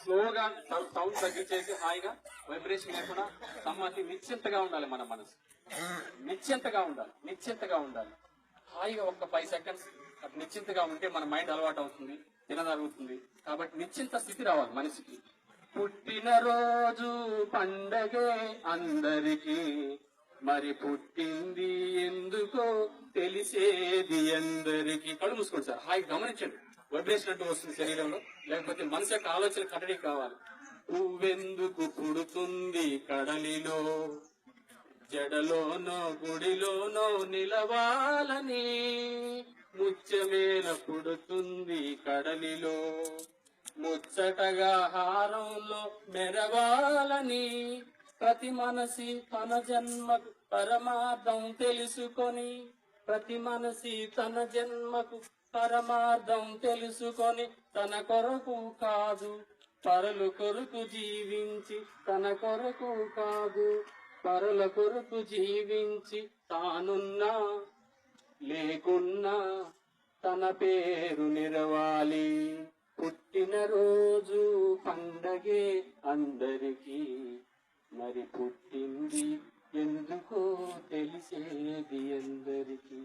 స్లోగా సౌండ్ తగ్గించేసి హాయిగా వైబ్రేషన్ లేకుండా సమ్మతి నిశ్చింతగా ఉండాలి. మన మనసు నిశ్చింతగా ఉండాలి. హాయిగా ఒక 5 సెకండ్స్ నిశ్చింతగా ఉంటే మన మైండ్ అలవాటు అవుతుంది, తినగలుగుతుంది. కాబట్టి నిశ్చింత స్థితి రావాలి మనిషికి. పుట్టినరోజు పండగే అందరికీ, మరి పుట్టింది ఎందుకో తెలిసేది అందరికీ. కళ్ళు మూసుకోండి సార్, హాయి గమనించండి. వైబ్రేషన్ అంటూ వస్తుంది శరీరంలో, లేకపోతే మనసు యొక్క ఆలోచన కట్టడి కావాలి. పువ్వెందుకు పుడుతుంది కడలిలో, జడలోనో గుడిలోనో నిలవాలని, ముత్యమేల పుడుతుంది కడలిలో, ముచ్చటగా హారంలో మెరవాలని. ప్రతి మనసి తన జన్మకు పరమార్థం తెలుసుకొని, ప్రతి మనసి తన జన్మకు పరమార్థం తెలుసుకొని, తన కొరకు కాదు పరుల కొరకు జీవించి, తన కొరకు కాదు పరుల కొరకు జీవించి, తానున్నా లేకున్నా తన పేరు నిలవాలి. పుట్టినరోజు పండగే అందరికీ, మరి పుట్టింది ఎందుకో తెలిసేది అందరికీ.